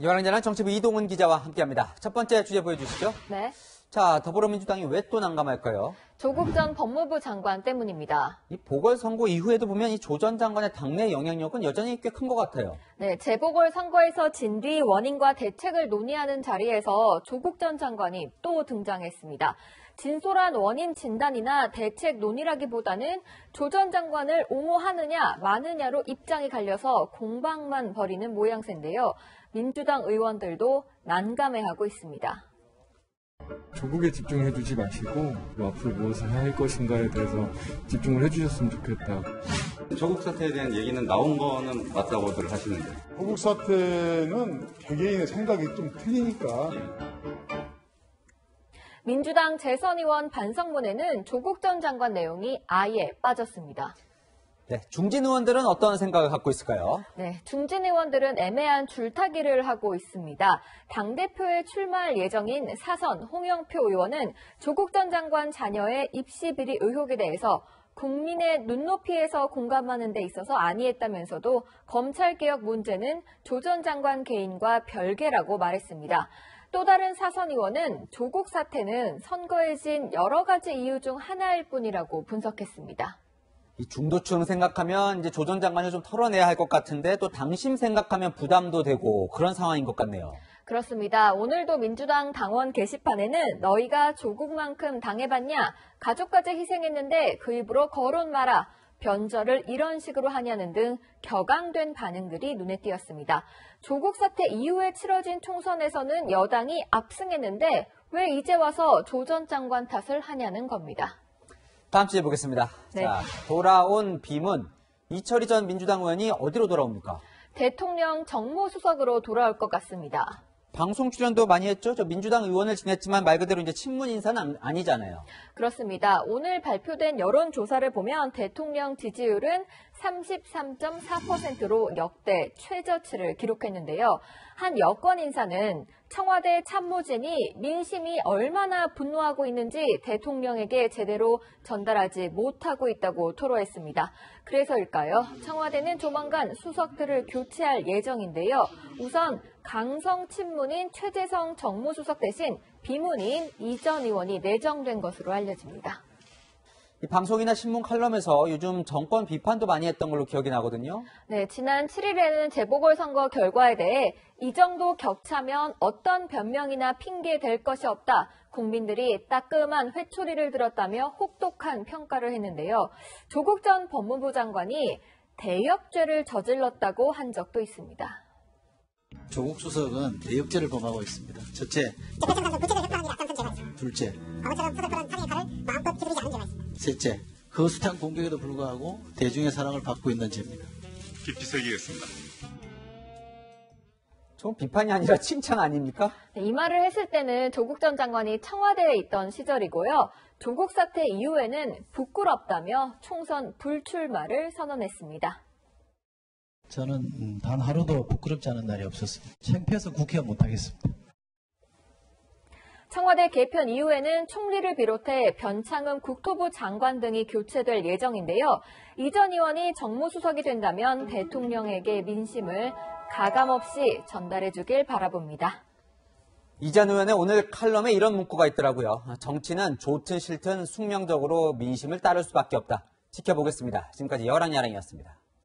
여랑야랑 정치부 이동은 기자와 함께합니다. 첫 번째 주제 보여주시죠. 네. 자, 더불어민주당이 왜 또 난감할까요? 조국 전 법무부 장관 때문입니다. 이 보궐선거 이후에도 보면 이 조 전 장관의 당내 영향력은 여전히 꽤 큰 것 같아요. 네, 재보궐선거에서 진 뒤 원인과 대책을 논의하는 자리에서 조국 전 장관이 또 등장했습니다. 진솔한 원인 진단이나 대책 논의라기보다는 조 전 장관을 옹호하느냐 마느냐로 입장이 갈려서 공방만 벌이는 모양새인데요. 민주당 의원들도 난감해하고 있습니다. 조국에 집중해 주지 마시고 앞으로 무엇을 할 것인가에 대해서 집중을 해주셨으면 좋겠다. 조국 사태에 대한 얘기는 나온 거는 맞다고들 하시는데. 조국 사태는 개개인의 생각이 좀 틀리니까. 민주당 재선 의원 반성문에는 조국 전 장관 내용이 아예 빠졌습니다. 네, 중진 의원들은 어떤 생각을 갖고 있을까요? 네, 중진 의원들은 애매한 줄타기를 하고 있습니다. 당대표에 출마할 예정인 사선 홍영표 의원은 조국 전 장관 자녀의 입시 비리 의혹에 대해서 국민의 눈높이에서 공감하는 데 있어서 안이했다면서도 검찰개혁 문제는 조 전 장관 개인과 별개라고 말했습니다. 또 다른 사선 의원은 조국 사태는 선거에 진 여러 가지 이유 중 하나일 뿐이라고 분석했습니다. 이 중도층 생각하면 이제 조 전 장관을 좀 털어내야 할 것 같은데 또 당심 생각하면 부담도 되고 그런 상황인 것 같네요. 그렇습니다. 오늘도 민주당 당원 게시판에는 너희가 조국만큼 당해봤냐? 가족까지 희생했는데 그 입으로 거론 마라. 변절을 이런 식으로 하냐는 등 격앙된 반응들이 눈에 띄었습니다. 조국 사태 이후에 치러진 총선에서는 여당이 압승했는데 왜 이제 와서 조 전 장관 탓을 하냐는 겁니다. 다음 주제 보겠습니다. 네. 자, 돌아온 비문. 이철희 전 민주당 의원이 어디로 돌아옵니까? 대통령 정무수석으로 돌아올 것 같습니다. 방송 출연도 많이 했죠? 저 민주당 의원을 지냈지만 말 그대로 이제 친문 인사는 아니잖아요. 그렇습니다. 오늘 발표된 여론조사를 보면 대통령 지지율은 33.4%로 역대 최저치를 기록했는데요. 한 여권 인사는 청와대 참모진이 민심이 얼마나 분노하고 있는지 대통령에게 제대로 전달하지 못하고 있다고 토로했습니다. 그래서일까요? 청와대는 조만간 수석들을 교체할 예정인데요. 우선 강성 친문인 최재성 정무수석 대신 비문인 이 전 의원이 내정된 것으로 알려집니다. 이 방송이나 신문 칼럼에서 요즘 정권 비판도 많이 했던 걸로 기억이 나거든요. 네, 지난 7일에는 재보궐선거 결과에 대해 이 정도 격차면 어떤 변명이나 핑계 될 것이 없다. 국민들이 따끔한 회초리를 들었다며 혹독한 평가를 했는데요. 조국 전 법무부 장관이 대역죄를 저질렀다고 한 적도 있습니다. 조국 수석은 대역죄를 범하고 있습니다. 첫째, 둘째, 셋째, 그 숱한 공격에도 불구하고 대중의 사랑을 받고 있는 죄입니다. 깊이 새기겠습니다. 좀 비판이 아니라 칭찬 아닙니까? 네, 이 말을 했을 때는 조국 전 장관이 청와대에 있던 시절이고요. 조국 사태 이후에는 부끄럽다며 총선 불출마를 선언했습니다. 저는 단 하루도 부끄럽지 않은 날이 없었습니다. 창피해서 국회의원 못하겠습니다. 청와대 개편 이후에는 총리를 비롯해 변창흠 국토부 장관 등이 교체될 예정인데요. 이 전 의원이 정무수석이 된다면 대통령에게 민심을 가감없이 전달해주길 바라봅니다. 이 전 의원의 오늘 칼럼에 이런 문구가 있더라고요. 정치는 좋든 싫든 숙명적으로 민심을 따를 수밖에 없다. 지켜보겠습니다. 지금까지 여랑야랑이었습니다.